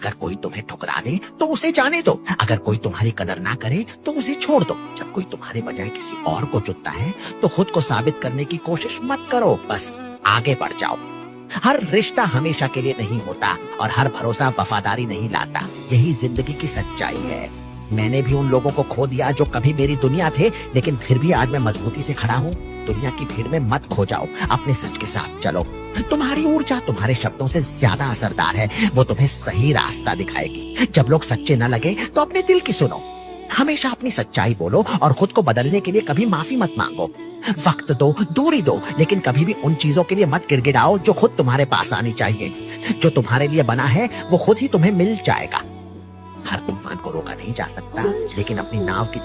अगर कोई तुम्हें ठुकरा दे तो उसे जाने दो, अगर कोई तुम्हारी कदर ना करे तो उसे छोड़ दो। जब कोई तुम्हारे बजाय किसी और को चुनता है तो खुद को साबित करने की कोशिश मत करो, बस आगे बढ़ जाओ। हर रिश्ता हमेशा के लिए नहीं होता और हर भरोसा वफादारी नहीं लाता। यही जिंदगी की सच्चाई है। मैंने भी उन लोगों को खो दिया जो कभी मेरी दुनिया थे, लेकिन फिर भी आज मैं मजबूती से खड़ा हूँ। दुनिया की भीड़ में मत खो जाओ, अपने सच के साथ चलो। तुम्हारी ऊर्जा तुम्हारे शब्दों से ज्यादा असरदार है, वो तुम्हें सही रास्ता दिखाएगी। जब लोग सच्चे न लगे तो अपने दिल की सुनो। हमेशा अपनी सच्चाई बोलो और खुद को बदलने के लिए कभी माफी मत मांगो। वक्त दो, दूरी दो, लेकिन कभी भी उन चीजों के लिए मत गिड़गिड़ाओ जो खुद तुम्हारे पास आनी चाहिए। जो तुम्हारे लिए बना है वो खुद ही तुम्हें मिल जाएगा। हर तूफान को रोका नहीं जा सकता, लेकिन अपनी नाव की